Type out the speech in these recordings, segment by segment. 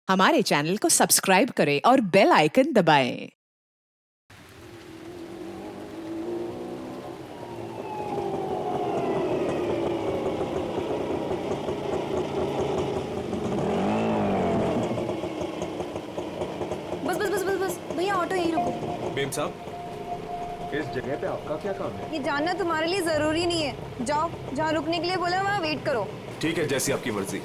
हमारे चैनल को सब्सक्राइब करें और बेल आइकन दबाएं। बस बस बस बस बस भैया ऑटो यहीं रोको। मेम साहब, इस जगह पे आपका क्या काम है? ये जानना तुम्हारे लिए जरूरी नहीं है। जाओ, जहाँ रुकने के लिए बोला वहाँ वेट करो। ठीक है, जैसी आपकी मर्जी।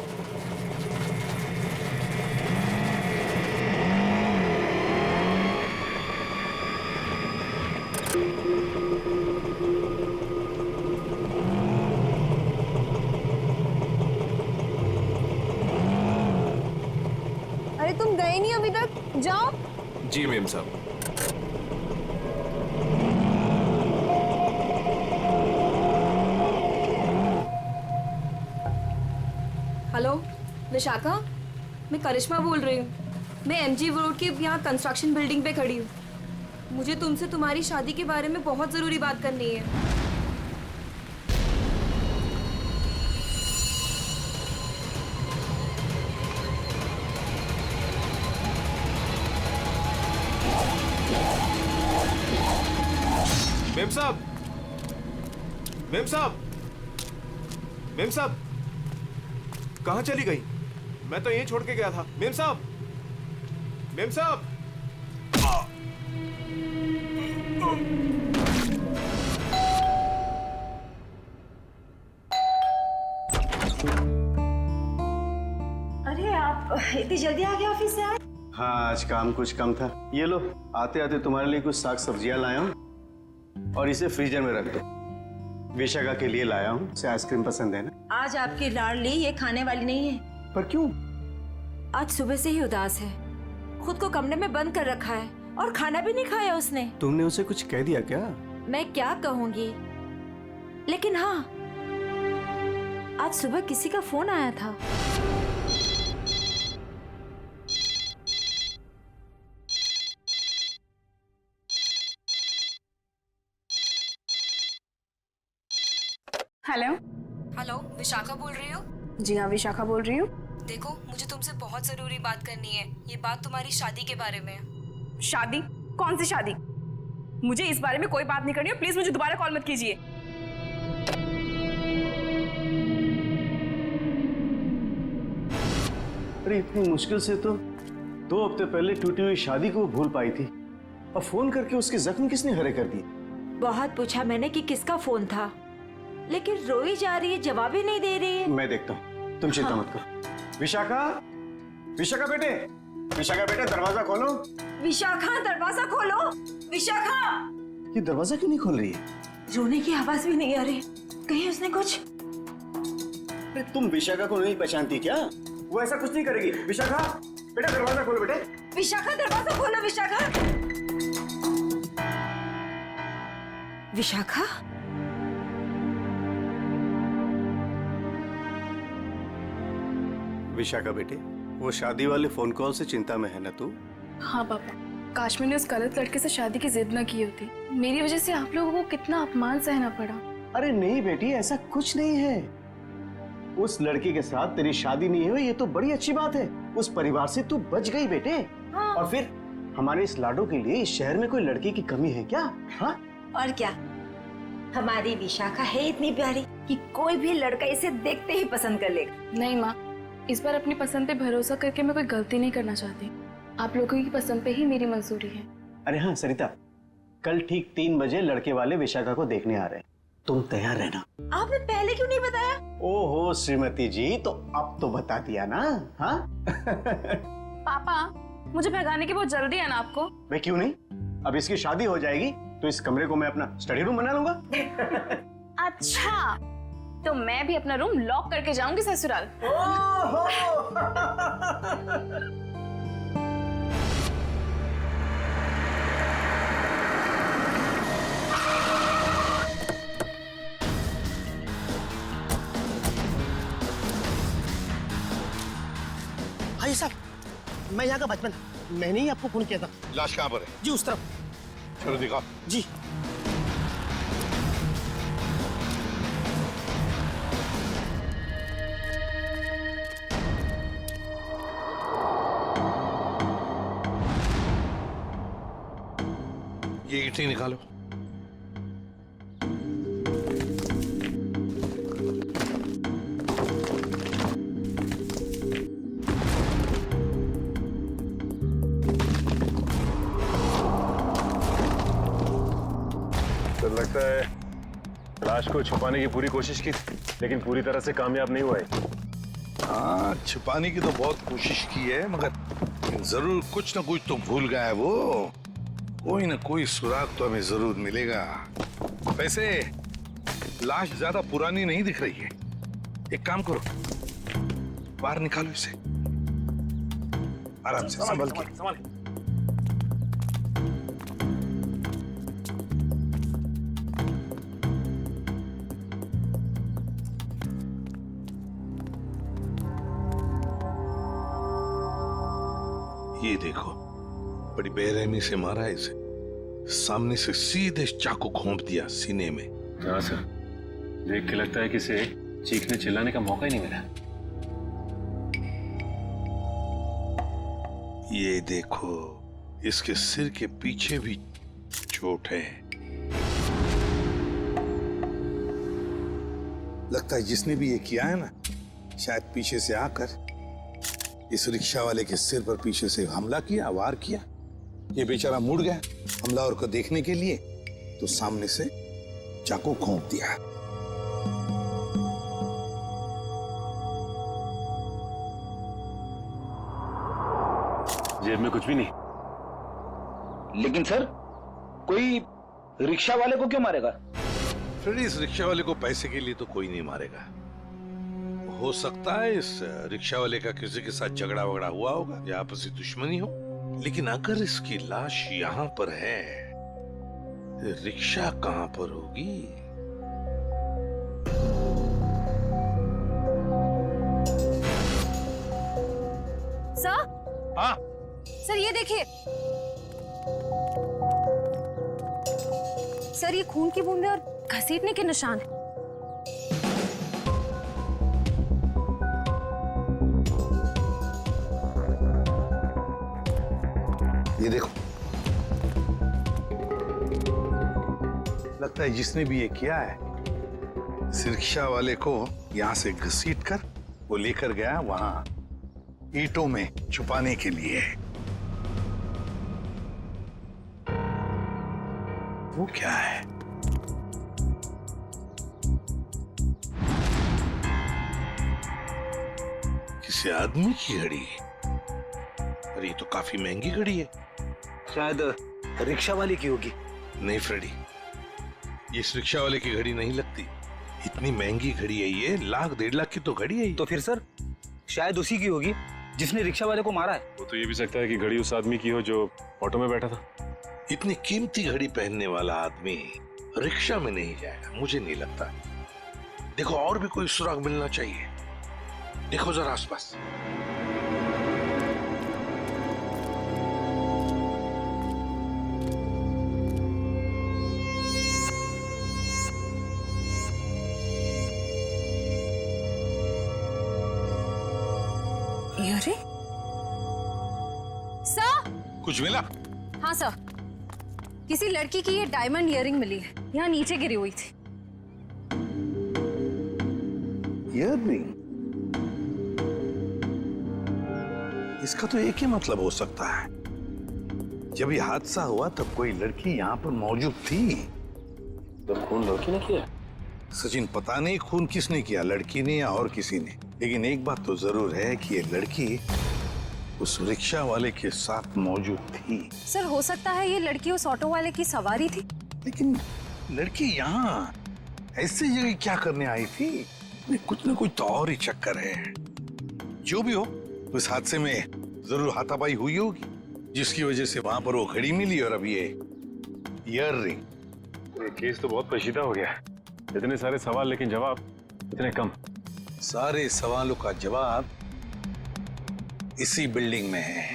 अरे तुम गए नहीं अभी तक, जाओ। जी मेम साहब। हेलो विशाखा, मैं करिश्मा बोल रही हूँ। मैं एमजी रोड के यहाँ कंस्ट्रक्शन बिल्डिंग पे खड़ी हूँ। मुझे तुमसे तुम्हारी शादी के बारे में बहुत ज़रूरी बात करनी है। मेम साहब, मेम साहब, मेम साहब, कहाँ चली गई? मैं तो यहीं छोड़ के गया था। मेम साहब, मेम साहब। अरे आप इतनी जल्दी आ गए ऑफिस से? हाँ, आज काम कुछ कम था। ये लो, आते आते तुम्हारे लिए कुछ साग सब्जियां लाया हूँ और इसे फ्रीजर में रख दो। विशाखा के लिए लाया हूँ, उसे आइसक्रीम पसंद है ना? आज आपकी लाडली ये खाने वाली नहीं है। पर क्यों? आज सुबह से ही उदास है, खुद को कमरे में बंद कर रखा है और खाना भी नहीं खाया उसने। तुमने उसे कुछ कह दिया क्या? मैं क्या कहूँगी, लेकिन हाँ, आज सुबह किसी का फोन आया था। हेलो। हेलो, विशाखा बोल रही हो? जी हाँ, विशाखा बोल रही हूँ। देखो, मुझे तुमसे बहुत ज़रूरी बात करनी है। ये बात तुम्हारी शादी के बारे में है। शादी? कौन सी शादी? मुझे इस बारे में कोई बात नहीं करनी है। प्लीज मुझे दोबारा कॉल मत कीजिए। अरे इतनी मुश्किल से तो 2 हफ्ते पहले टूटी हुई शादी को भूल पाई थी, और फोन करके उसके जख्म किसने हरे कर दिए? बहुत पूछा मैंने कि किसका फोन था, लेकिन रोई जा रही है, जवाब ही नहीं दे रही है। मैं देखता हूँ, तुम चिंता मत करो। विशाखा, विशाखा बेटे, विशाखा बेटे, दरवाजा खोलो। विशाखा, दरवाजा खोलो। विशाखा! ये दरवाजा क्यों नहीं खोल रही है? रोने की आवाज भी नहीं आ रही। कहीं उसने कुछ? अरे तुम विशाखा को नहीं पहचानती क्या? वो ऐसा कुछ नहीं करेगी। विशाखा बेटा, दरवाजा खोलो बेटे। विशाखा, दरवाजा खोलो। विशाखा! विशाखा? विशाखा बेटे, वो शादी वाले फोन कॉल से चिंता में है ना तू? हाँ पापा, काश मैंने उस गलत लड़के से शादी की जिद न की होती। मेरी वजह से आप लोगों को कितना अपमान सहना पड़ा। अरे नहीं बेटी, ऐसा कुछ नहीं है। उस लड़की के साथ तेरी शादी नहीं हुई, ये तो बड़ी अच्छी बात है। उस परिवार से तू बच गई बेटे। हाँ। और फिर हमारे इस लाडो के लिए इस शहर में कोई लड़की की कमी है क्या? हाँ? और क्या, हमारी विशाखा है इतनी प्यारी कि कोई भी लड़का इसे देखते ही पसंद कर लेगा। नहीं माँ, इस बार अपनी पसंद पे भरोसा करके मैं कोई गलती नहीं करना चाहती। आप लोगों की पसंद पे ही मेरी मंजूरी है। अरे हाँ सरिता, कल ठीक 3 बजे लड़के वाले विशाखा को देखने आ रहे हैं, तुम तैयार रहना। आपने पहले क्यों नहीं बताया? ओहो श्रीमती जी, तो अब तो बता दिया ना। हाँ? पापा, मुझे भगाने की बहुत जल्दी है ना आपको? मैं क्यों नहीं, अब इसकी शादी हो जाएगी तो इस कमरे को मैं अपना स्टडी रूम बना लूंगा। अच्छा, तो मैं भी अपना रूम लॉक करके जाऊंगी ससुराल। भाई साहब, मैं यहाँ का बचपन, मैंने ही आपको फोन किया था। लाश कहाँ पर है? जी उस तरफ। चलो दिखा। जी। ये ईंटें निकालो। तो लगता है लाश को छुपाने की पूरी कोशिश की, लेकिन पूरी तरह से कामयाब नहीं हुआ है। हाँ, छुपाने की तो बहुत कोशिश की है, मगर जरूर कुछ ना कुछ तो भूल गया है वो। कोई ना कोई सुराग तो हमें जरूर मिलेगा। वैसे लाश ज्यादा पुरानी नहीं दिख रही है। एक काम करो, बाहर निकालो इसे आराम से, संभल के। ये देखो, बड़ी बेरहमी से मारा है इसे। सामने से सीधे चाकू घोंप दिया सीने में। हाँ सर, देख के लगता है कि इसे चीखने चिल्लाने का मौका ही नहीं मिला। ये देखो, इसके सिर के पीछे भी चोट है। लगता है जिसने भी ये किया है ना, शायद पीछे से आकर इस रिक्शा वाले के सिर पर पीछे से हमला किया, वार किया। ये बेचारा मुड़ गया हमलावर को देखने के लिए, तो सामने से चाकू घोंप दिया। जेब में कुछ भी नहीं। लेकिन सर, कोई रिक्शा वाले को क्यों मारेगा? फिर इस रिक्शा वाले को पैसे के लिए तो कोई नहीं मारेगा। हो सकता है इस रिक्शा वाले का किसी के साथ झगड़ा वगड़ा हुआ होगा या आपसी दुश्मनी हो, लेकिन अगर इसकी लाश यहाँ पर है, रिक्शा कहाँ पर होगी? सर, हाँ सर ये देखिए सर, ये खून की बूंदें और घसीटने के निशान हैं। ये देखो, लगता है जिसने भी ये किया है, इस रिक्शा वाले को यहाँ से घसीट कर वो लेकर गया वहां ईंटों में छुपाने के लिए। वो क्या है? किसी आदमी की घड़ी। अरे ये तो काफी महंगी घड़ी है। शायद रिक्शा वाले की होगी। नहीं फ्रेडी, ये इस रिक्शा वाले की घड़ी नहीं लगती। इतनी महंगी घड़ी है ये, 1,00,000-1.5 लाख की तो घड़ी है ये। तो फिर सर, शायद उसी की होगी जिसने रिक्शा वाले को मारा है। वो तो ये भी सकता है कि घड़ी उस आदमी की हो जो ऑटो में बैठा था। इतनी कीमती घड़ी पहनने वाला आदमी रिक्शा में नहीं जाएगा, मुझे नहीं लगता। देखो, और भी कोई सुराग मिलना चाहिए। देखो जरा आसपास। अरे सर, कुछ मिला? हाँ सर, किसी लड़की की ये डायमंड इयररिंग मिली है, यहाँ नीचे गिरी हुई थी। इयररिंग? इसका तो एक ही मतलब हो सकता है, जब ये हादसा हुआ तब कोई लड़की यहाँ पर मौजूद थी। तो खून लड़की ने किया? सचिन, पता नहीं खून किसने किया, लड़की ने या और किसी ने, लेकिन एक बात तो जरूर है कि ये लड़की उस रिक्शा वाले के साथ मौजूद थी। सर, हो सकता है ये लड़की उस ऑटो वाले की सवारी थी। लेकिन लड़की यहाँ ऐसी जगह क्या करने आई थी? कुछ ना कुछ तो और ही चक्कर है। जो भी हो, उस हादसे में जरूर हाथापाई हुई होगी, जिसकी वजह से वहां पर वो घड़ी मिली और अब ये इयररिंग। ये केस तो बहुत पेचीदा हो गया। इतने सारे सवाल लेकिन जवाब इतने कम। सारे सवालों का जवाब इसी बिल्डिंग में है।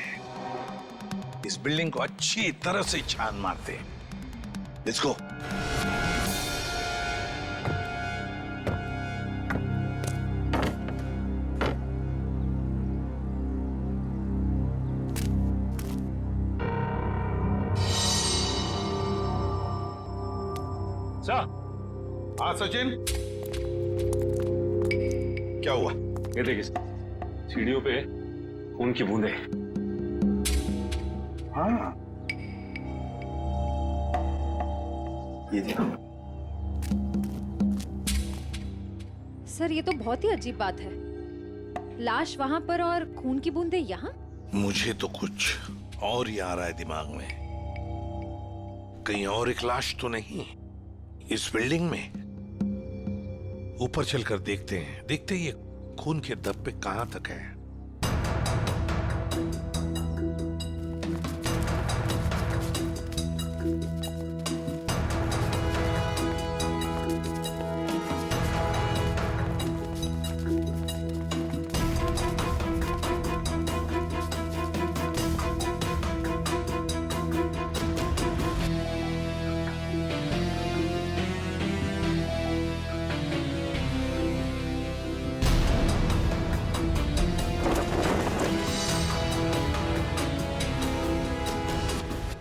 इस बिल्डिंग को अच्छी तरह से छान मारते हैं। Let's go. हाँ सचिन, क्या हुआ? ये देखिए सीढ़ियों पे खून की बूंदें। हाँ, ये देखो। सर ये तो बहुत ही अजीब बात है, लाश वहां पर और खून की बूंदें यहाँ। मुझे तो कुछ और ही आ रहा है दिमाग में। कहीं और एक लाश तो नहीं इस बिल्डिंग में? ऊपर चलकर देखते हैं, देखते ये खून के धब्बे कहां तक है।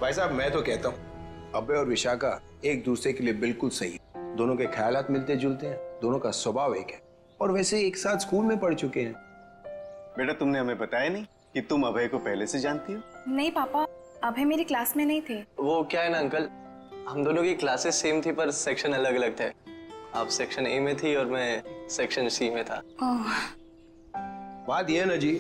भाई साहब मैं तो कहता हूँ अभय और विशाखा एक दूसरे के लिए बिल्कुल सही है। दोनों के ख्यालात मिलते जुलते हैं, दोनों का स्वभाव एक है और वैसे एक साथ स्कूल में पढ़ चुके हैं। बेटा तुमने हमें बताया नहीं कि तुम अभय को पहले से जानती हो? नहीं पापा, अभय मेरी क्लास में नहीं थे। वो क्या है ना अंकल, हम दोनों की क्लासेस सेम थी पर सेक्शन अलग अलग थे। आप सेक्शन ए में थी और मैं सेक्शन सी में था। बात यह है ना जी,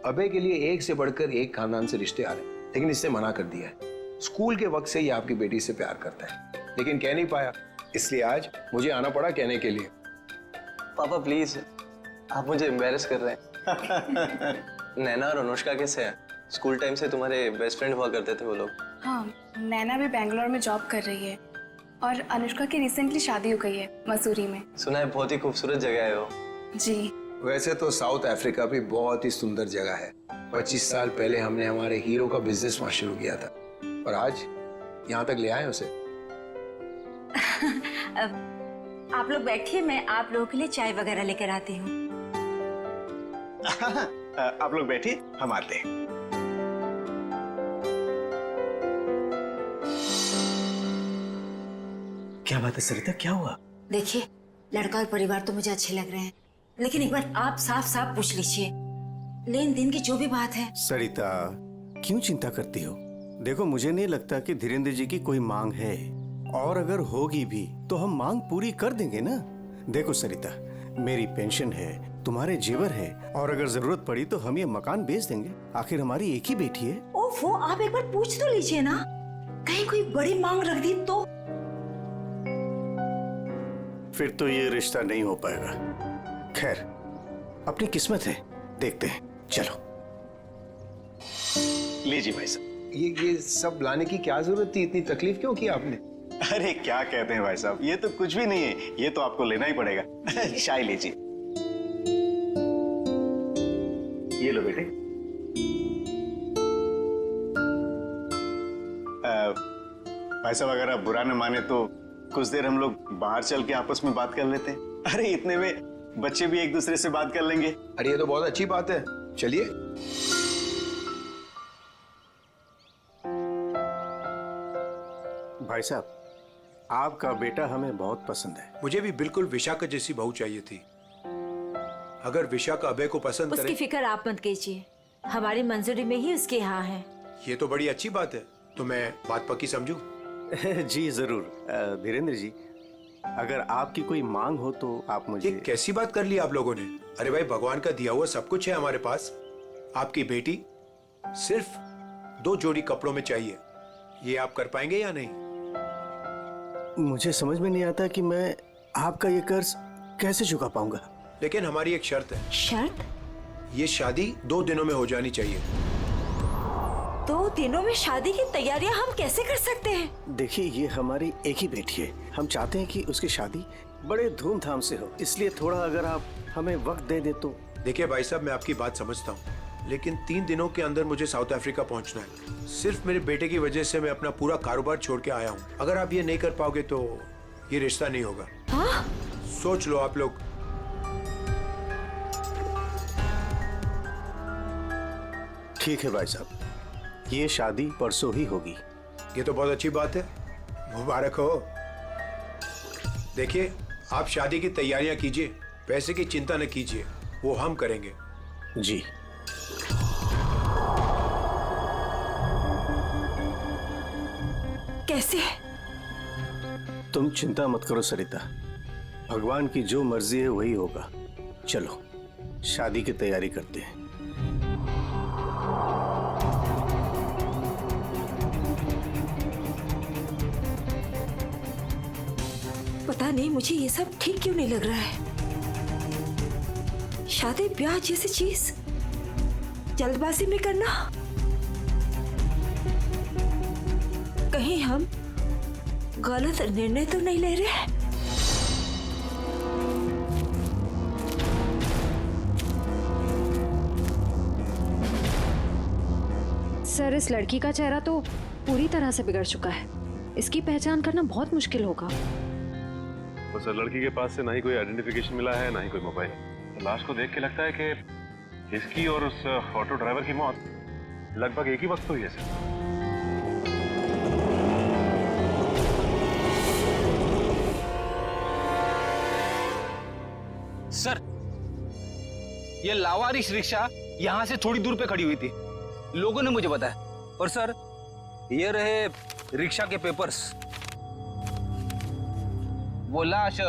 अभय के लिए एक से बढ़कर एक खानदान से रिश्ते आ रहे हैं, लेकिन इससे मना कर दिया है। स्कूल के वक्त से ये आपकी बेटी से प्यार करता है, लेकिन कह नहीं पाया, इसलिए आज मुझे आना पड़ा कहने के लिए। पापा प्लीज, आप मुझे एम्बैरेस कर रहे हैं। नैना और अनुष्का कैसे हैं? स्कूल टाइम से तुम्हारे बेस्ट फ्रेंड हुआ करते थे वो लोग। हाँ, नैना भी बेंगलोर में जॉब कर रही है और अनुष्का की रिसेंटली शादी हो गई है मसूरी में। सुना है बहुत ही खूबसूरत जगह है वो। जी। वैसे तो साउथ अफ्रीका भी बहुत ही सुंदर जगह है। 25 साल पहले हमने हमारे हीरो का बिजनेस वहां शुरू किया था और आज यहाँ तक ले आए उसे। आप लोग बैठिए, मैं आप लोगों के लिए चाय वगैरह लेकर आती हूँ। आप लोग बैठिए, हम आते हैं। क्या बात है सरिता, क्या हुआ? देखिए, लड़का और परिवार तो मुझे अच्छे लग रहे हैं, लेकिन एक बार आप साफ साफ पूछ लीजिए, लेन देन की जो भी बात है। सरिता क्यों चिंता करती हो? देखो मुझे नहीं लगता कि धीरेन्द्र जी की कोई मांग है, और अगर होगी भी तो हम मांग पूरी कर देंगे ना। देखो सरिता, मेरी पेंशन है, तुम्हारे जेवर है, और अगर जरूरत पड़ी तो हम ये मकान बेच देंगे। आखिर हमारी एक ही बेटी है। ओफो, आप एक बार पूछ तो लीजिए ना, कहीं कोई बड़ी मांग रख दी तो। फिर तो ये रिश्ता नहीं हो पाएगा। खैर, अपनी किस्मत है, देखते हैं। चलो लीजिए भाई साहब। ये सब लाने की क्या जरूरत थी? इतनी तकलीफ क्यों की आपने? अरे क्या कहते हैं भाई साहब, ये तो कुछ भी नहीं है, ये तो आपको लेना ही पड़ेगा। चाय लीजिए। ये लो बेटे। भाई साहब अगर आप बुरा न माने तो कुछ देर हम लोग बाहर चल के आपस में बात कर लेते हैं। अरे इतने में बच्चे भी एक दूसरे से बात कर लेंगे। अरे ये तो बहुत अच्छी बात है, चलिए। भाई साहब, आपका बेटा हमें बहुत पसंद है। मुझे भी बिल्कुल विशाखा जैसी बहू चाहिए थी। अगर विशाखा अभय को पसंद करे। उसकी फिक्र आप मत कीजिए, हमारी मंजूरी में ही उसके यहाँ है। ये तो बड़ी अच्छी बात है, तो मैं बात पक्की समझूं? जी जरूर। धीरेन्द्र जी, अगर आपकी कोई मांग हो तो आप मुझे। ये कैसी बात कर ली आप लोगों ने? अरे भाई, भगवान का दिया हुआ सब कुछ है हमारे पास। आपकी बेटी सिर्फ 2 जोड़ी कपड़ों में चाहिए, ये आप कर पाएंगे या नहीं? मुझे समझ में नहीं आता कि मैं आपका ये कर्ज कैसे चुका पाऊंगा। लेकिन हमारी एक शर्त है। शर्त? ये शादी 2 दिनों में हो जानी चाहिए। 2 दिनों में शादी की तैयारियां हम कैसे कर सकते हैं? देखिए, ये हमारी एक ही बेटी है, हम चाहते हैं कि उसकी शादी बड़े धूमधाम से हो, इसलिए थोड़ा अगर आप हमें वक्त दे दे तो। देखिए भाई साहब, मैं आपकी बात समझता हूँ, लेकिन 3 दिनों के अंदर मुझे साउथ अफ्रीका पहुंचना है। सिर्फ मेरे बेटे की वजह से मैं अपना पूरा कारोबार छोड़ के आया हूँ। अगर आप ये नहीं कर पाओगे तो ये रिश्ता नहीं होगा। हाँ? सोच लो आप लोग। ठीक है भाई साहब, ये शादी परसों ही होगी। ये तो बहुत अच्छी बात है, मुबारक हो। देखिए, आप शादी की तैयारियां कीजिए, पैसे की चिंता न कीजिए, वो हम करेंगे। जी। कैसे? तुम चिंता मत करो सरिता, भगवान की जो मर्जी है वही होगा। चलो शादी की तैयारी करते हैं। पता नहीं मुझे ये सब ठीक क्यों नहीं लग रहा है। शादी ब्याह जैसी चीज जल्दबाजी में करना, कहीं हम गलत निर्णय तो नहीं ले रहे? सर, इस लड़की का चेहरा तो पूरी तरह से बिगड़ चुका है। इसकी पहचान करना बहुत मुश्किल होगा। तो सर, लड़की के पास से ना ही कोई आइडेंटिफिकेशन मिला है, ना ही कोई मोबाइल। तो लाश को देख के लगता है कि इसकी और उस ऑटो ड्राइवर की मौत लगभग एक ही वक्त हुई है सर। सर, ये लावारिश रिक्शा यहाँ से थोड़ी दूर पे खड़ी हुई थी, लोगों ने मुझे बताया। और सर, ये रहे रिक्शा के पेपर्स। वो लाश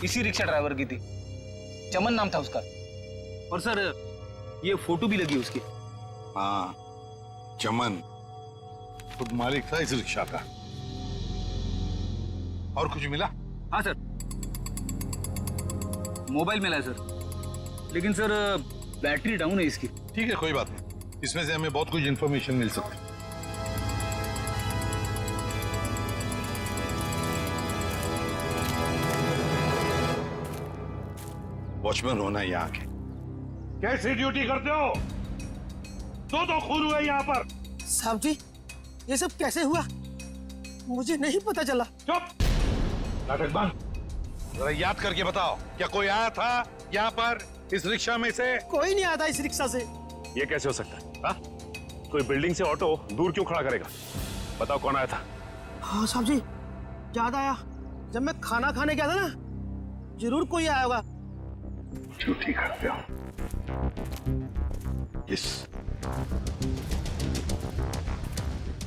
इसी रिक्शा ड्राइवर की थी, चमन नाम था उसका। और सर, ये फोटो भी लगी उसकी। हाँ, चमन खुद मालिक था इस रिक्शा का। और कुछ मिला? हाँ सर, मोबाइल मिला है सर, लेकिन सर बैटरी डाउन है इसकी। ठीक है, कोई बात नहीं, इसमें से हमें बहुत कुछ इंफॉर्मेशन मिल सकती है। वॉचमैन होना यहाँ के। कैसी ड्यूटी करते हो? दो खून हुए यहाँ पर। साहब जी, ये सब कैसे हुआ? मुझे नहीं पता चला। चुप, नाटक बंद। जरा याद करके बताओ, क्या कोई आया था यहाँ पर इस रिक्शा में से? कोई नहीं आया था इस रिक्शा से। ये कैसे हो सकता है? हाँ? कोई बिल्डिंग से ऑटो दूर क्यों खड़ा करेगा? बताओ कौन आया था? हाँ साहब जी, याद आया, जब मैं खाना खाने गया था ना, जरूर कोई आया होगा। झूठी करते हो।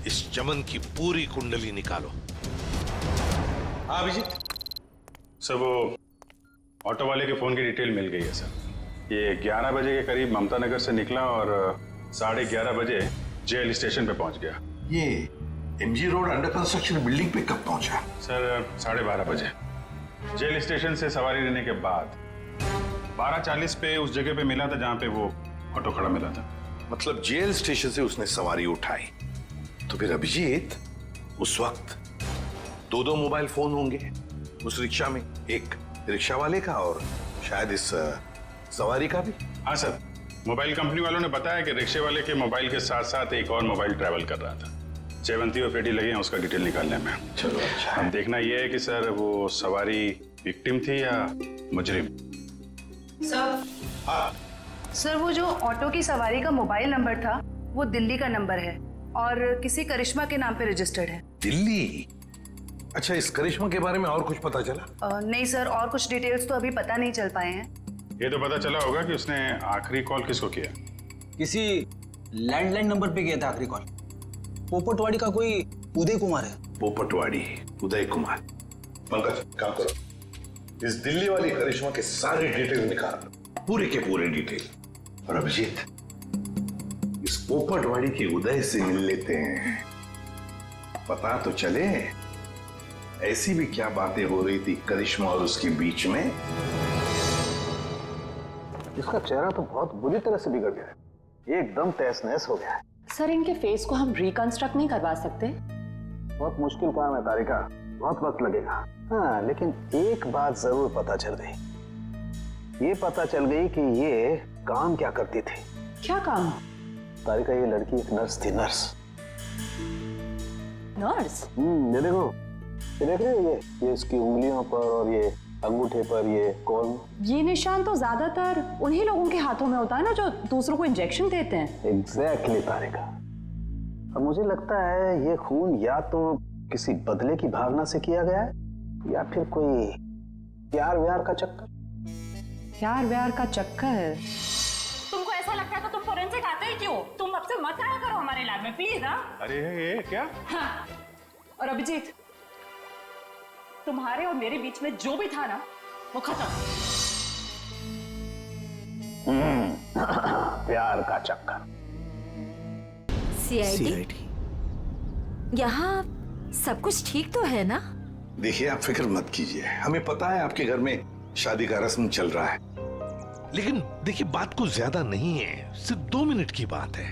इस चमन की पूरी कुंडली निकालो। हाँ अभिजीत सर, वो ऑटो वाले के फोन की डिटेल मिल गई है सर। ये 11 बजे के करीब ममता नगर से निकला और 11:30 बजे जेल स्टेशन पे पहुंच गया। ये MG road under construction building पे कब पहुंचा? सर 12:30 बजे। जेल स्टेशन से सवारी लेने के बाद 12:40 पे उस जगह पे मिला था जहां पे वो ऑटो खड़ा मिला था। मतलब जेल स्टेशन से उसने सवारी उठाई, तो फिर अभिजीत उस वक्त दो मोबाइल फोन होंगे उस रिक्शा में, एक रिक्शा वाले का और शायद इस सवारी का भी। हाँ सर, मोबाइल कंपनी वालों ने बताया कि रिक्शे वाले के मोबाइल के साथ साथ एक और मोबाइल ट्रैवल कर रहा था। जयवंती और पेटी लगे हैं उसका डिटेल निकालने में। चलो अच्छा। अब देखना यह है कि सर वो सवारी विक्टिम थी या मुजरिम। सर, हाँ सर, वो जो ऑटो की सवारी का मोबाइल नंबर था वो दिल्ली का नंबर है और किसी करिश्मा के नाम पे रजिस्टर्ड है। दिल्ली? अच्छा, इस करिश्मा के बारे में और कुछ पता चला? नहीं सर, और कुछ डिटेल्स तो अभी पता नहीं चल पाए हैं। ये तो पता चला होगा कि उसने आखिरी कॉल किसको किया। किसी लैंडलाइन नंबर पे किया था आखिरी कॉल। पोपटवाड़ी का कोई उदय कुमार है। पोपटवाड़ी उदय कुमार। पंकज काम करो, इस दिल्ली वाली करिश्मा के सारे डिटेल निकाल, पूरे के पूरे डिटेल। और अभिजीत, इस पोपटवाड़ी के उदय से मिल लेते हैं, पता तो चले ऐसी भी क्या बातें हो रही थी करिश्मा और उसके बीच में। इसका चेहरा तो बहुत बुरी तरह से बिगड़ गया है, एकदम तहस नहस हो गया है। सर, इनके फेस को हम रिकंस्ट्रक्ट नहीं करवा सकते? बहुत मुश्किल काम है तारिका, बहुत वक्त लगेगा। हाँ, लेकिन एक बात जरूर पता चल गई। ये पता चल गई कि ये काम क्या करती थी। क्या काम? तारिका, ये लड़की एक नर्स थी। नर्स? ये देखो, ये देख रहे हो, ये इसकी उंगलियों पर और ये अंगूठे पर ये कौन? ये निशान तो ज्यादातर उन्हीं लोगों के हाथों में होता है ना जो दूसरों को इंजेक्शन देते हैं। एग्जैक्टली तारिका। अब मुझे लगता है ये खून या तो किसी बदले की भावना से किया गया है या फिर कोई प्यार व्यार का चक्कर? प्यार व्यार का चक्कर? तुमको ऐसा लगता है तो तुम फोरेंसिक आते ही क्यों? तुम अब से मत आया करो हमारे लैब में प्लीज। ना अरे ये क्या? हाँ। और अभिजीत, तुम्हारे और मेरे बीच में जो भी था ना वो खत्म। प्यार का चक्कर। सीआईडी? यहाँ सब कुछ ठीक तो है ना? देखिए आप फिक्र मत कीजिए, हमें पता है आपके घर में शादी का रस्म चल रहा है। लेकिन देखिए बात कुछ ज्यादा नहीं है, सिर्फ 2 मिनट की बात है।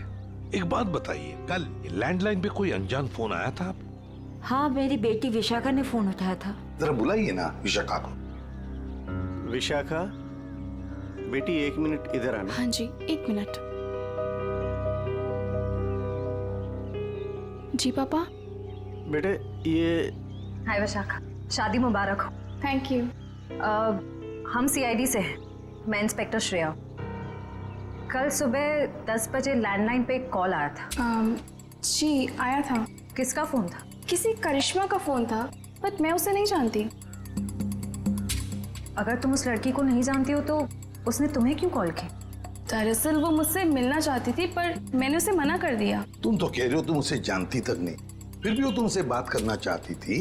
एक बात बताइए, कल लैंडलाइन पे कोई अनजान फोन आया था? हाँ, मेरी बेटी विशाखा ने फोन उठाया था। जरा बुलाइए ना विशाखा को। विशाखा बेटी 1 मिनट इधर आना। हाँ जी, 1 मिनट। जी पापा। बेटे ये हाय विशाखा, शादी मुबारक हो। Thank you. हम सीआईडी से हैं, मैं इंस्पेक्टर श्रेया। कल सुबह 10 बजे लैंडलाइन पे एक कॉल आया था। जी आया था। किसका फोन था? किसी करिश्मा का फोन था, बट मैं उसे नहीं जानती। अगर तुम उस लड़की को नहीं जानती हो तो उसने तुम्हें क्यों कॉल की? दरअसल वो मुझसे मिलना चाहती थी, पर मैंने उसे मना कर दिया। तुम तो कह रहे हो तुम उसे जानती तक नहीं, फिर भी वो तुमसे बात करना चाहती थी।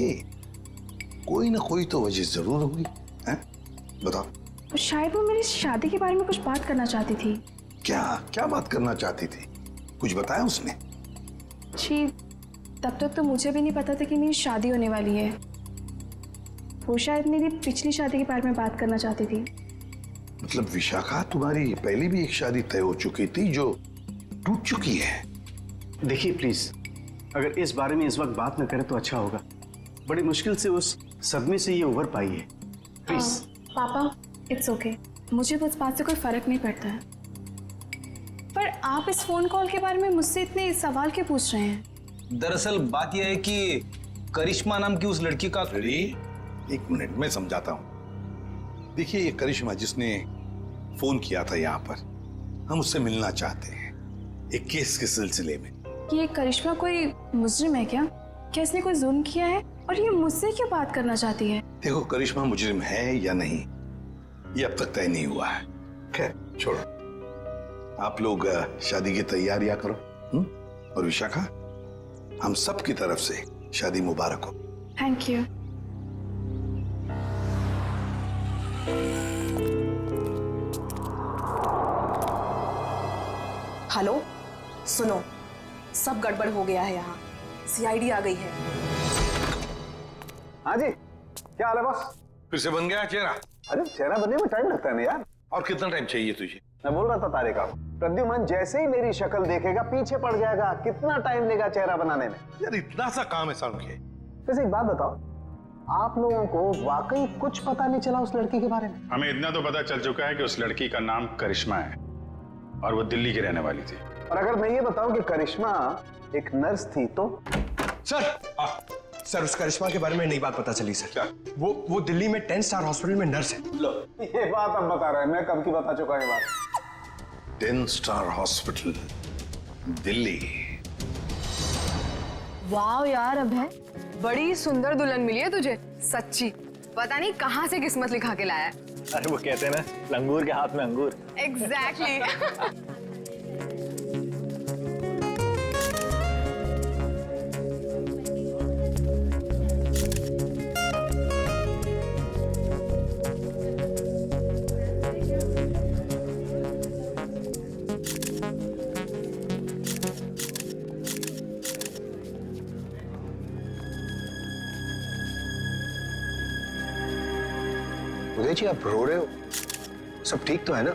कोई ना कोई तो वजह जरूर होगी, हैं? बताओ। शायद वो मेरी शादी के बारे में कुछ बात करना चाहती थी। क्या क्या बात करना चाहती थी? कुछ बताया उसने? जी, तब तक तो मुझे भी नहीं पता था कि मेरी शादी होने वाली है। वो शायद मेरी पिछली शादी के बारे में बात करना चाहती थी। मतलब विशाखा, तुम्हारी पहले भी एक शादी तय हो चुकी थी जो टूट चुकी है। देखिए प्लीज, अगर इस बारे में इस वक्त बात न करें तो अच्छा होगा। बड़ी मुश्किल से उस सदमे से ये उभर पाई है। प्लीज। पापा, इट्स ओके। मुझे उस बात से कोई फर्क नहीं पड़ता है। पर आप इस फोन कॉल के बारे में मुझसे इतने सवाल क्यों पूछ रहे हैं? दरअसल बात यह है कि करिश्मा नाम की उस लड़की का। एक मिनट में समझाता हूँ। देखिए ये करिश्मा जिसने फोन किया था यहाँ पर, हम उससे मिलना चाहते हैं एक केस के सिलसिले में। ये करिश्मा कोई मुजरिम है क्या? क्या इसने कोई जुल्म किया है और ये मुझसे क्यों बात करना चाहती है? देखो करिश्मा मुजरिम है या नहीं ये अब तक तय नहीं हुआ है। खैर छोड़ो, आप लोग शादी की तैयारियां करो। और विशाखा, हम सब की तरफ से शादी मुबारक हो। Thank you. हेलो, सुनो, सब गड़बड़ हो गया है यहाँ। सीआईडी आ गई है। हाँ जी, क्या हाल है बॉस? फिर से बन गया चेहरा? अरे चेहरा बनने में टाइम लगता है ना यार। और कितना टाइम चाहिए तुझे? मैं बोल रहा था तारिका, प्रद्युमन जैसे ही मेरी शक्ल देखेगा पीछे पड़ जाएगा। कितना टाइम लेगा चेहरा बनाने में? यार इतना सा काम है साउंड के। वैसे एक बात बताओ, आप लोगों को वाकई कुछ पता नहीं चला उस लड़की के बारे में? हमें इतना तो पता चल चुका है कि उस लड़की का नाम करिश्मा है और वो दिल्ली की रहने वाली थी। और अगर मैं ये बताऊं कि करिश्मा एक नर्स थी तो? सर उस करिश्मा के बारे में नई बात पता चली सर। क्या? वो दिल्ली में 10 स्टार हॉस्पिटल में नर्स है। लो, ये बात अब बता रहे हैं, मैं कब की बता चुका ये बात। 10 स्टार हॉस्पिटल दिल्ली। वाह यार अभय, बड़ी सुंदर दुल्हन मिली है तुझे, सच्ची। पता नहीं कहाँ से किस्मत लिखा के लाया है। अरे वो कहते हैं ना, लंगूर के हाथ में अंगूर। एग्जैक्टली। उदय जी आप रो रहे हो, सब ठीक तो है ना?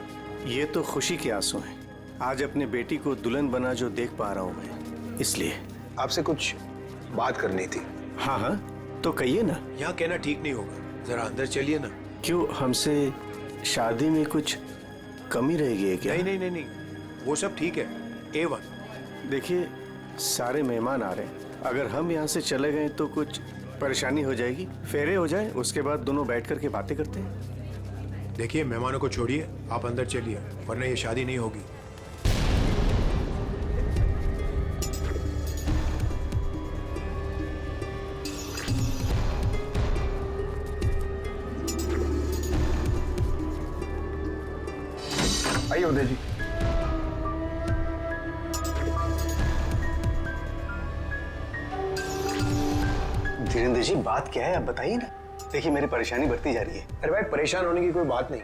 ये तो खुशी के आंसू हैं। आज अपने बेटी को दुल्हन बना जो देख पा रहा हूं मैं, इसलिए। आपसे कुछ बात करनी थी। हाँ हाँ, तो कहिए ना। यहाँ कहना ठीक नहीं होगा, जरा अंदर चलिए ना। क्यों, हमसे शादी में कुछ कमी रहेगी है क्या? नहीं नहीं नहीं, वो सब ठीक है, A1। देखिए सारे मेहमान आ रहे हैं, अगर हम यहाँ से चले गए तो कुछ परेशानी हो जाएगी। फेरे हो जाए, उसके बाद दोनों बैठ करके बातें करते हैं। देखिए मेहमानों को छोड़िए, आप अंदर चलिए, वरना ये शादी नहीं होगी। उदय जी। धीरेन्द्र जी, बात क्या है आप बताइए ना। देखिए मेरी परेशानी बढ़ती जा रही है। अरे भाई, परेशान होने की कोई बात नहीं,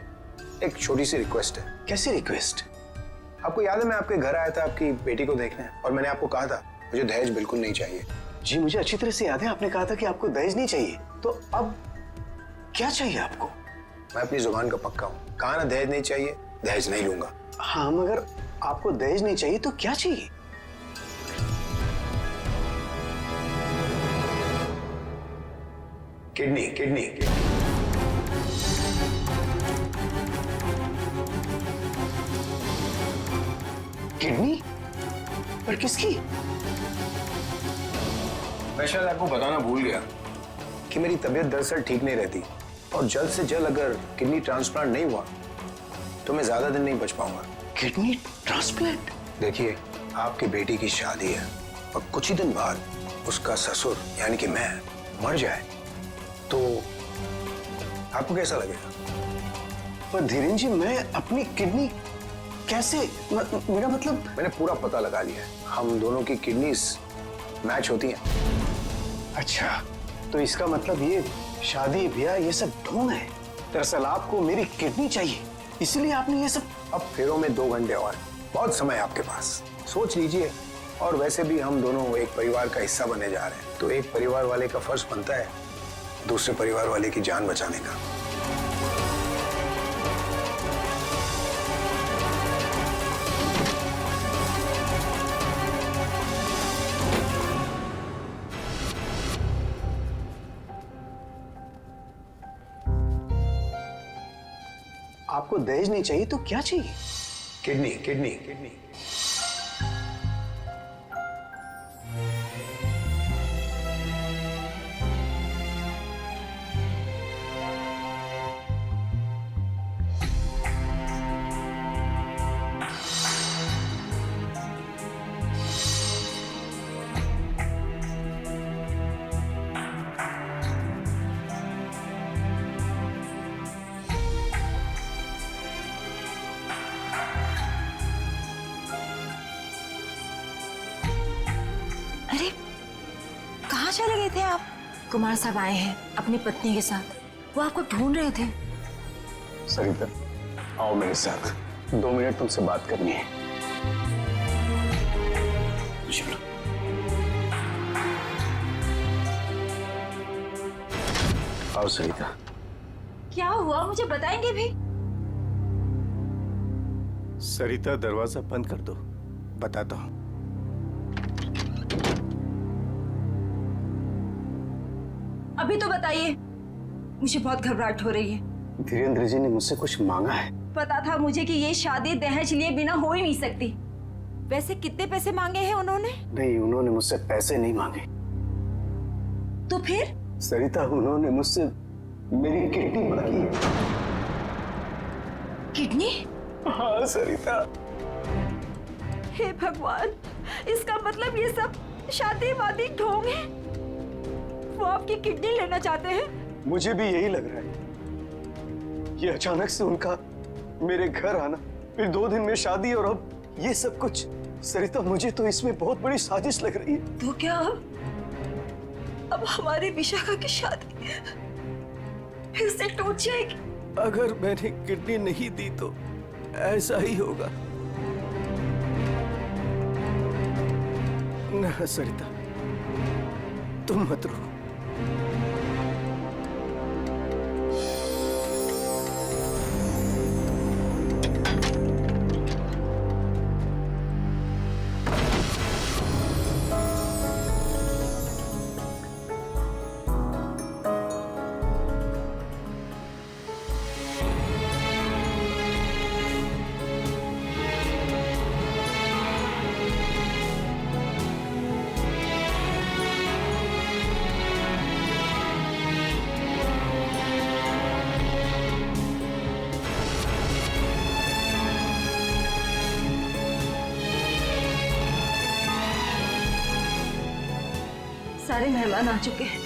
एक छोटी सी रिक्वेस्ट है। कैसी रिक्वेस्ट? आपको याद है मैं आपके घर आया था आपकी बेटी को देखने, और मैंने आपको कहा था मुझे दहेज बिल्कुल नहीं चाहिए। जी मुझे अच्छी तरह से याद है, आपने कहा था कि आपको दहेज नहीं चाहिए। तो अब क्या चाहिए आपको? मैं अपनी जुबान का पक्का हूँ, कहा ना दहेज नहीं चाहिए, दहेज नहीं लूंगा। हाँ मगर आपको दहेज नहीं चाहिए तो क्या चाहिए? Kidney kidney. किडनी? पर किसकी? मैं शायद आपको बताना भूल गया कि मेरी तबीयत दरअसल ठीक नहीं रहती, और जल्द से जल्द अगर किडनी ट्रांसप्लांट नहीं हुआ तो मैं ज्यादा दिन नहीं बच पाऊंगा। Kidney transplant? देखिए, आपकी बेटी की शादी है और कुछ ही दिन बाद उसका ससुर यानी कि मैं मर जाए तो आपको कैसा लगेगा? पर धीरेन्द्र जी, मैं अपनी किडनी कैसे, मेरा मतलब। मैंने पूरा पता लगा लिया है, हम दोनों की किडनीज मैच होती हैं। अच्छा, तो इसका मतलब ये शादी ब्याह ये सब ढोंग है। दरअसल आपको मेरी किडनी चाहिए, इसलिए आपने ये सब। अब फेरों में 2 घंटे और, बहुत समय आपके पास, सोच लीजिए। और वैसे भी हम दोनों एक परिवार का हिस्सा बनने जा रहे हैं, तो एक परिवार वाले का फर्ज बनता है दूसरे परिवार वाले की जान बचाने का। आपको दहेज नहीं चाहिए तो क्या चाहिए? Kidney kidney kidney. अरे कहाँ चले गए थे आप? कुमार साहब आए हैं अपनी पत्नी के साथ, वो आपको ढूंढ रहे थे। सरिता, आओ मेरे साथ, 2 मिनट तुमसे बात करनी है। चलो। आओ सरिता। क्या हुआ, मुझे बताएंगे भी? सरिता, दरवाजा बंद कर दो, बताता हूं। अभी तो बताइए, मुझे बहुत घबराहट हो रही है। धीरेन्द्र जी ने मुझसे कुछ मांगा है। पता था मुझे कि ये शादी दहेज लिए बिना हो ही नहीं सकती। वैसे कितने पैसे मांगे हैं उन्होंने? नहीं, उन्होंने मुझसे पैसे नहीं मांगे। तो फिर? सरिता, उन्होंने मुझसे मेरी किडनी मांगी है। किडनी? हाँ सरिता। हे भगवान, इसका मतलब ये सब शादी वादी ढोंग है। वो आपकी किडनी लेना चाहते हैं? मुझे भी यही लग रहा है। ये अचानक से उनका मेरे घर आना, फिर 2 दिन में शादी, और अब ये सब कुछ। सरिता, मुझे तो इसमें बहुत बड़ी साजिश लग रही है। तो क्या अब हमारी विशाखा की शादी फिर से टूट जाएगी? अगर मैंने किडनी नहीं दी तो ऐसा ही होगा। ना सरिता, तुम मत रो। सारे मेहमान आ चुके हैं,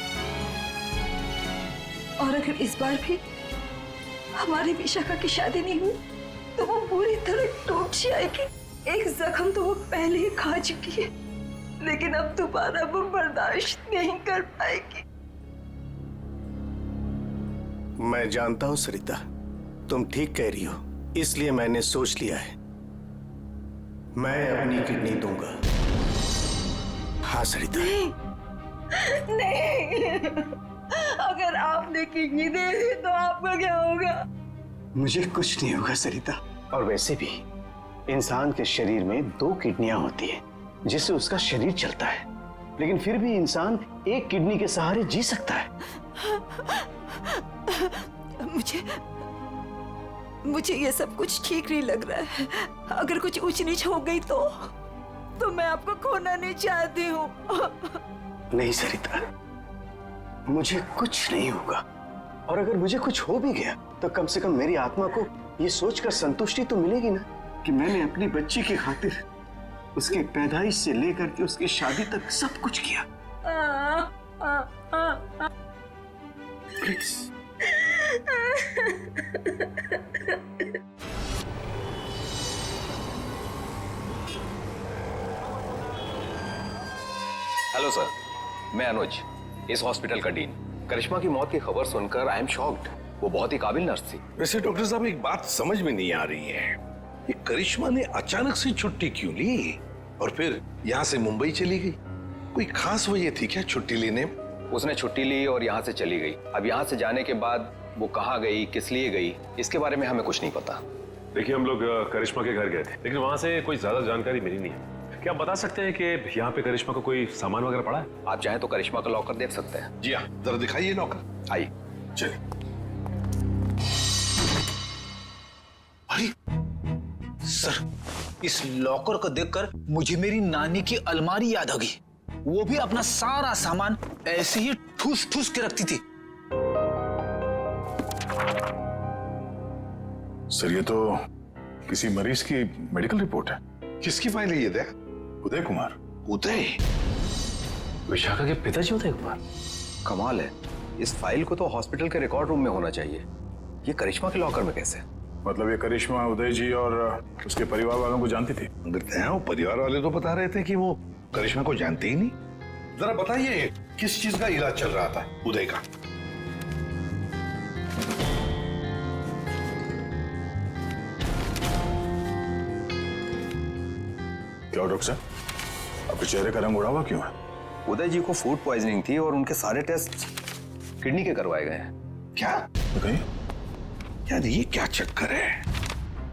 और अगर इस बार भी हमारी विशाखा की शादी नहीं हुई तो वो पूरी तरह टूट जाएगी। एक जख्म तो वो पहले ही खा चुकी है, लेकिन अब दोबारा वो बर्दाश्त नहीं कर पाएगी। मैं जानता हूं सरिता, तुम ठीक कह रही हो, इसलिए मैंने सोच लिया है, मैं अपनी किडनी दूंगा। हाँ सरिता। नहीं, अगर आपने किडनी दे दी तो आपका क्या होगा? मुझे कुछ नहीं होगा सरिता। और वैसे भी इंसान के शरीर में 2 किडनियां होती हैं, जिससे उसका शरीर चलता है, लेकिन फिर भी इंसान एक किडनी के सहारे जी सकता है। मुझे ये सब कुछ ठीक नहीं लग रहा है। अगर कुछ ऊंच नीच हो गई तो मैं आपको खोना नहीं चाहती हूँ। नहीं सरिता, मुझे कुछ नहीं होगा, और अगर मुझे कुछ हो भी गया तो कम से कम मेरी आत्मा को ये सोचकर संतुष्टि तो मिलेगी ना कि मैंने अपनी बच्ची की खातिर उसके पैदाइश से लेकर के उसकी शादी तक सब कुछ किया। प्लीज। हेलो सर, मैं अनुज, इस हॉस्पिटल का डीन। करिश्मा की मौत की खबर सुनकर आई एम शॉक्ड। वो बहुत ही काबिल नर्स थी। वैसे डॉक्टर साहब एक बात समझ में नहीं आ रही है, ये करिश्मा ने अचानक से छुट्टी क्यों ली और फिर यहाँ से मुंबई चली गई? कोई खास वजह थी क्या छुट्टी लेने में? उसने छुट्टी ली और यहाँ से चली गई। अब यहाँ से जाने के बाद वो कहाँ गई, किस लिए गई, इसके बारे में हमें कुछ नहीं पता। देखिए, हम लोग करिश्मा के घर गए थे, लेकिन वहाँ से कोई ज्यादा जानकारी मिली नहीं है। क्या आप बता सकते हैं कि यहाँ पे करिश्मा को कोई सामान वगैरह पड़ा है? आप चाहें तो करिश्मा का लॉकर देख सकते हैं। जी हाँ, जरा दिखाइए लॉकर। आइए। चलिए। अरे सर, इस लॉकर को देखकर मुझे मेरी नानी की अलमारी याद आ गई। वो भी अपना सारा सामान ऐसे ही ठूस ठूस के रखती थी। सर, ये तो किसी मरीज की मेडिकल रिपोर्ट है। किसकी फाइल है ये? दे उदय कुमार। उदय? विशाखा के पिताजी उदय कुमार? कमाल है, इस फाइल को तो हॉस्पिटल के रिकॉर्ड रूम में होना चाहिए। ये करिश्मा के लॉकर में कैसे? मतलब ये करिश्मा उदय जी और उसके परिवार वालों को जानती थी? वो परिवार वाले तो बता रहे थे कि वो करिश्मा को जानते ही नहीं। जरा बताइए, किस चीज का इलाज चल रहा था उदय का? क्या डॉक्टर साहब, आपके चेहरे का रंग उड़ा हुआ क्यों है? उदय जी को फूड पॉइजनिंग थी और उनके सारे टेस्ट किडनी के करवाए गए हैं। क्या? यार ये क्या चक्कर है?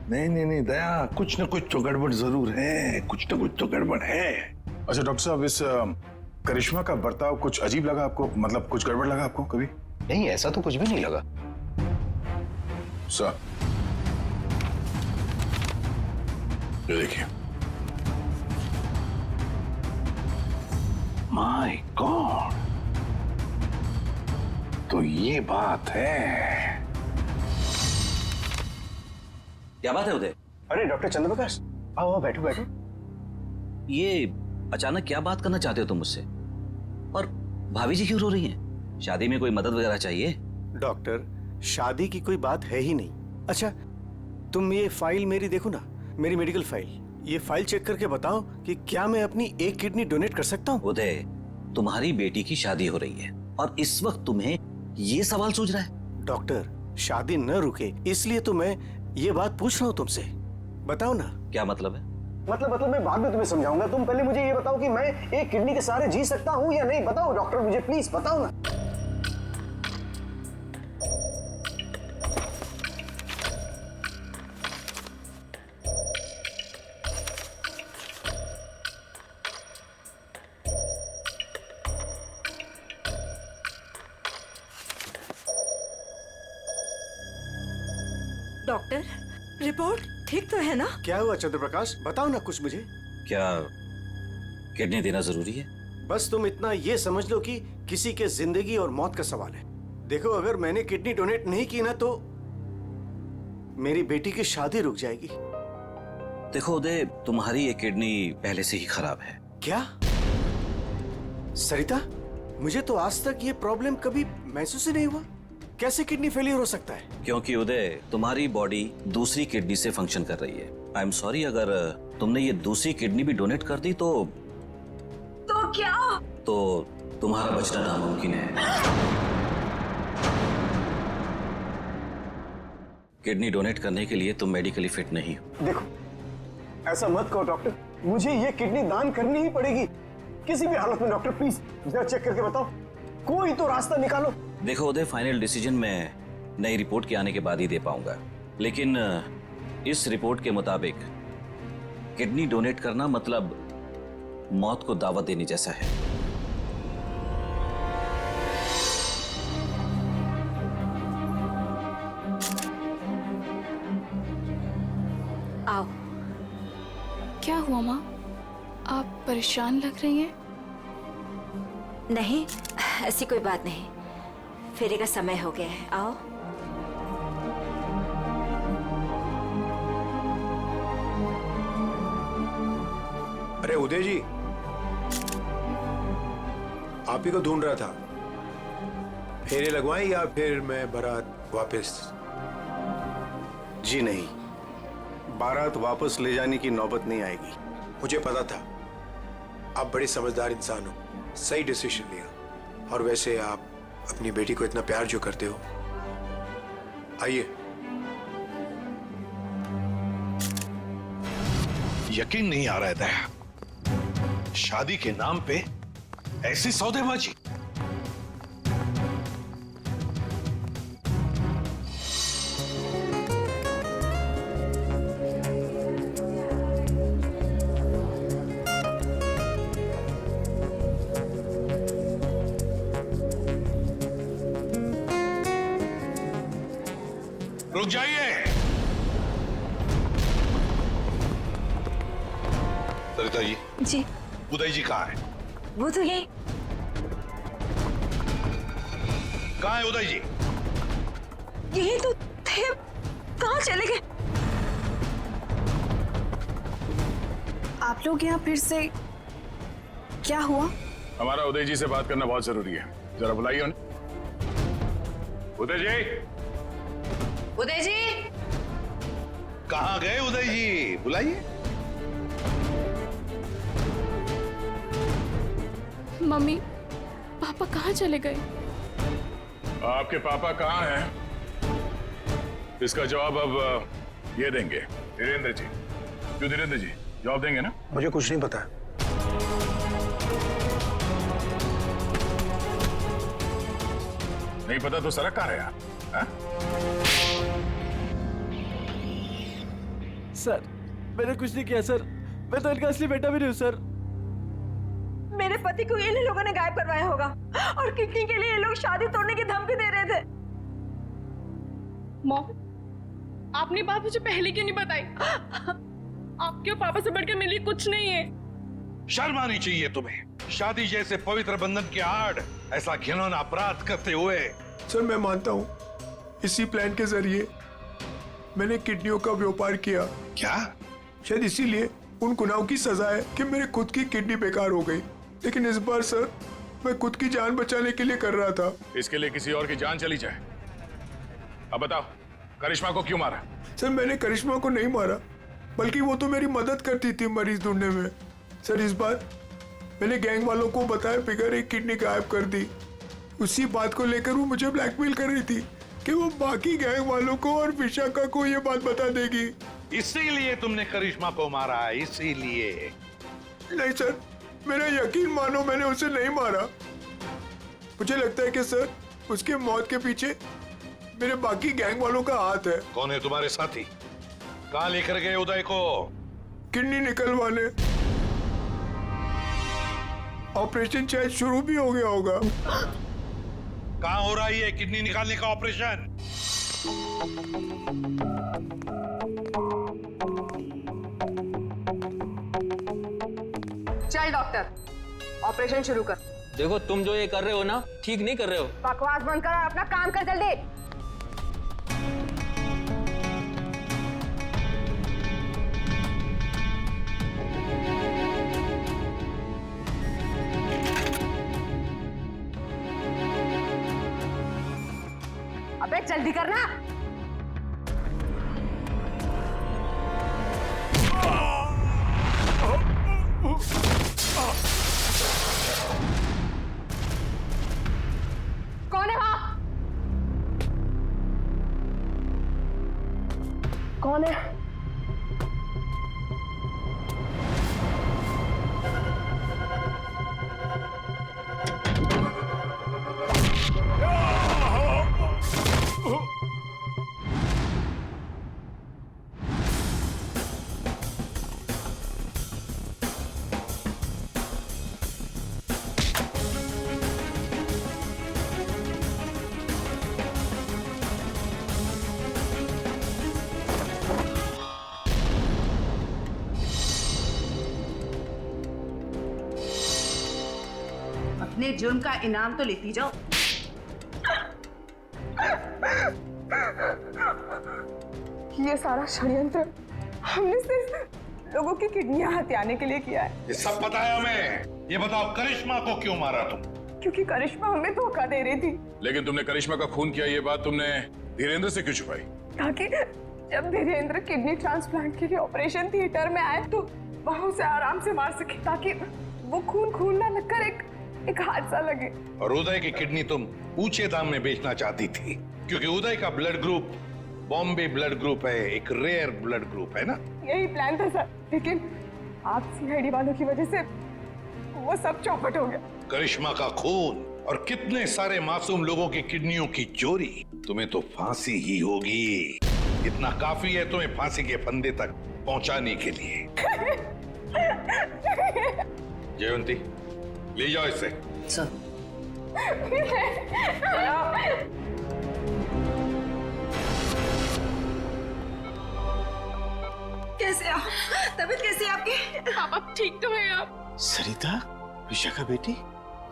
नहीं नहीं नहीं दया, कुछ न कुछ तो गड़बड़ जरूर है, कुछ न कुछ तो गड़बड़ है। अच्छा डॉक्टर साहब, इस करिश्मा का बर्ताव कुछ अजीब लगा आपको? मतलब कुछ गड़बड़ लगा आपको कभी? नहीं, ऐसा तो कुछ भी नहीं लगा। सर, ये देखिए। माय गॉड, तो ये बात है। क्या बात है उदय? अरे डॉक्टर चंद्रप्रकाश, आओ बैठो बैठो। ये अचानक क्या बात करना चाहते हो तुम मुझसे? और भाभी जी क्यों रो रही हैं? शादी में कोई मदद वगैरह चाहिए? डॉक्टर, शादी की कोई बात है ही नहीं। अच्छा, तुम ये फाइल मेरी देखो ना, मेरी मेडिकल फाइल। ये फाइल चेक करके बताओ कि क्या मैं अपनी एक किडनी डोनेट कर सकता हूँ? उदय, तुम्हारी बेटी की शादी हो रही है और इस वक्त तुम्हें ये सवाल सूझ रहा है? डॉक्टर, शादी न रुके इसलिए तो मैं ये बात पूछ रहा हूँ तुमसे। बताओ ना। क्या मतलब है? मतलब मैं बाद में तुम्हें समझाऊंगा। तुम पहले मुझे ये बताओ कि मैं एक किडनी के सहारे जी सकता हूँ या नहीं। बताओ डॉक्टर, मुझे प्लीज बताओ ना। डॉक्टर, रिपोर्ट ठीक तो है ना? क्या हुआ चंद्रप्रकाश, बताओ ना कुछ मुझे। क्या किडनी देना जरूरी है? बस तुम इतना ये समझ लो कि किसी के जिंदगी और मौत का सवाल है। देखो, अगर मैंने किडनी डोनेट नहीं की ना तो मेरी बेटी की शादी रुक जाएगी। देखो उदय, तुम्हारी ये किडनी पहले से ही खराब है। क्या? सरिता, मुझे तो आज तक ये प्रॉब्लम कभी महसूस ही नहीं हुआ। कैसे किडनी फेलियर हो सकता है? क्योंकि उदय, तुम्हारी बॉडी दूसरी किडनी से फंक्शन कर रही है। आई एम सॉरी, अगर तुमने ये दूसरी किडनी भी डोनेट कर दी तो क्या? तो तुम्हारा बचना नामुमकिन है। किडनी डोनेट करने के लिए तुम मेडिकली फिट नहीं हो। देखो, ऐसा मत कहो डॉक्टर, मुझे ये किडनी दान करनी ही पड़ेगी किसी भी हालत में। डॉक्टर प्लीज जरा चेक करके बताओ, कोई तो रास्ता निकालो। देखो उदय, फाइनल डिसीजन मैं नई रिपोर्ट के आने के बाद ही दे पाऊंगा, लेकिन इस रिपोर्ट के मुताबिक किडनी डोनेट करना मतलब मौत को दावत देने जैसा है। आओ। क्या हुआ माँ? आप परेशान लग रही हैं। नहीं, ऐसी कोई बात नहीं, फेरे का समय हो गया है। आओ। अरे उदय जी, आप ही को ढूंढ रहा था। फेरे लगवाएं या फिर मैं बारात वापस? जी नहीं, बारात वापस ले जाने की नौबत नहीं आएगी। मुझे पता था आप बड़े समझदार इंसान हो, सही डिसीजन लिया। और वैसे आप अपनी बेटी को इतना प्यार जो करते हो, आइए। यकीन नहीं आ रहा है दया, शादी के नाम पे ऐसी सौदेबाजी। रुक जाइए। सरिता जी, उदय जी कहाँ है? वो तो यही। कहाँ है उदय जी? यही तो थे, कहाँ चले गए? आप लोग यहाँ फिर से, क्या हुआ? हमारा उदय जी से बात करना बहुत जरूरी है, जरा बुलाइए उन्हें। उदय जी! उदय जी! कहाँ गए उदय जी? बुलाइए। मम्मी, पापा कहाँ चले गए? आपके पापा कहाँ हैं? इसका जवाब अब ये देंगे धीरेन्द्र जी। क्यों धीरेन्द्र जी, जवाब देंगे ना? मुझे कुछ नहीं पता। नहीं पता तो सड़क कहाँ है यार? सर, मैंने कुछ नहीं किया सर, मैं तो इनका असली बेटा भी नहीं हूँ सर। मेरे पति को इन लोगों ने गायब करवाया होगा और किडनी के लिए ये लोग शादी तोड़ने की धमकी दे रहे थे। मॉम, आपने बात मुझे पहले क्यों नहीं बताई? आपके और पापा से बढ़कर मेरे लिए कुछ नहीं है। शर्म आनी चाहिए तुम्हें, शादी जैसे पवित्र बंधन के आड़ ऐसा घिनौना अपराध करते हुए। सर, मैं मानता हूँ इसी प्लान के जरिए मैंने किडनियों का व्यापार किया। क्या? शायद इसीलिए उन गुनाहों की सजा है कि मेरे खुद की किडनी बेकार हो गई। लेकिन इस बार सर, मैं खुद की जान बचाने के लिए कर रहा था। इसके लिए किसी और की जान चली जाए। अब बताओ, करिश्मा को क्यों मारा? सर, मैंने करिश्मा को नहीं मारा, बल्कि वो तो मेरी मदद करती थी मरीज ढूंढने में। सर, इस बार मैंने गैंग वालों को बताया फिगर एक किडनी गायब कर दी। उसी बात को लेकर वो मुझे ब्लैकमेल कर रही थी कि वो बाकी गैंग वालों को और विशाखा को ये बात बता देगी। इसीलिए तुमने करिश्मा को मारा? इसीलिए? नहीं सर, मेरा यकीन मानो, मैंने उसे नहीं मारा। मुझे लगता है कि सर, उसके मौत के पीछे मेरे बाकी गैंग वालों का हाथ है। कौन है तुम्हारे साथी? कहाँ लेकर गए उदय को? किडनी निकलवाने। ऑपरेशन शायद शुरू भी हो गया होगा। कहाँ हो रहा है ये किडनी निकालने का ऑपरेशन? चल डॉक्टर, ऑपरेशन शुरू कर। देखो, तुम जो ये कर रहे हो ना, ठीक नहीं कर रहे हो। बकवास बंद कर और अपना काम कर जल्दी। अबे जल्दी करना। कौन है वहां? कौन है? अपने जुर्म का इनाम तो लेती जाओ। ये सारा षड्यंत्र हमने सिर्फ लोगों की किडनियां हथियाने के लिए किया है। ये सब पता है हमें। ये बताओ करिश्मा को क्यों मारा तुम? क्योंकि करिश्मा हमें धोखा दे रही थी। लेकिन तुमने करिश्मा का खून किया, ये बात तुमने धीरेन्द्र से क्यों छुपाई? ताकि जब धीरेन्द्र किडनी ट्रांसप्लांट के लिए ऑपरेशन थिएटर में आए तो वह उसे आराम से मार सके, ताकि वो खून ना लगकर एक हादसा लगे। और उदय की किडनी तुम ऊंचे दाम में बेचना चाहती थी, क्योंकि उदय का blood group Bombay blood group है, एक रेयर ब्लड ग्रुप है ना? यही प्लान था सर, लेकिन आप सीआईडी वालों की वजह से वो सब चौपट हो गया। करिश्मा का खून और कितने सारे मासूम लोगों की किडनियों की चोरी, तुम्हें तो फांसी ही होगी। इतना काफी है तुम्हें फांसी के फंदे तक पहुंचाने के लिए। जयवंती, ले जाओ इसे। सर। कैसे आप? तबीयत कैसी है आपकी? पापा ठीक तो है आप? सरिता, विशाखा बेटी,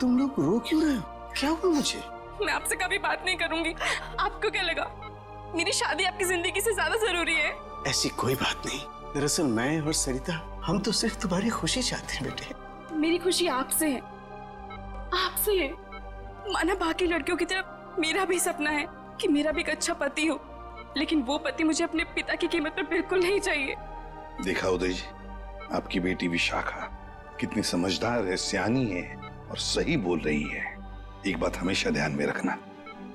तुम लोग रो क्यों रहे हो? क्या हुआ मुझे? मैं आपसे कभी बात नहीं करूंगी। आपको क्या लगा मेरी शादी आपकी जिंदगी से ज्यादा जरूरी है? ऐसी कोई बात नहीं। दरअसल मैं और सरिता, हम तो सिर्फ तुम्हारी खुशी चाहते हैं बेटे। मेरी खुशी आपसे है, आपसे है। माना बाकी लड़कियों की तरह मेरा भी सपना है कि मेरा भी एक अच्छा पति हो, लेकिन वो पति मुझे अपने पिता की कीमत पर बिल्कुल नहीं चाहिए। देखा उदय जी, आपकी बेटी विशाखा कितनी समझदार है, सियानी है और सही बोल रही है। एक बात हमेशा ध्यान में रखना,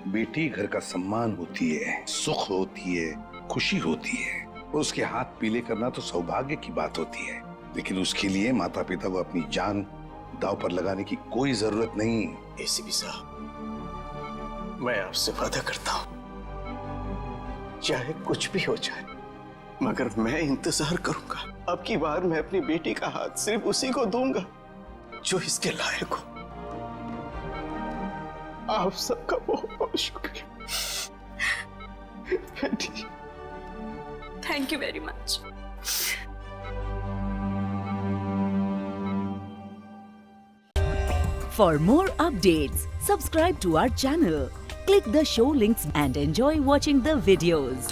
बेटी घर का सम्मान होती है, सुख होती है, खुशी होती है। और उसके हाथ पीले करना तो सौभाग्य की बात होती है, लेकिन उसके लिए माता पिता को अपनी जान दांव पर लगाने की कोई जरूरत नहीं। एसीपी साहब, मैं आपसे वादा करता हूं, चाहे कुछ भी हो जाए, मगर मैं इंतजार करूंगा। अब की बार मैं अपनी बेटी का हाथ सिर्फ उसी को दूंगा जो इसके लायक हो। आप सबका बहुत बहुत शुक्रिया बेटी। Thank you very much. For more updates, subscribe to our channel, click the show links and enjoy watching the videos.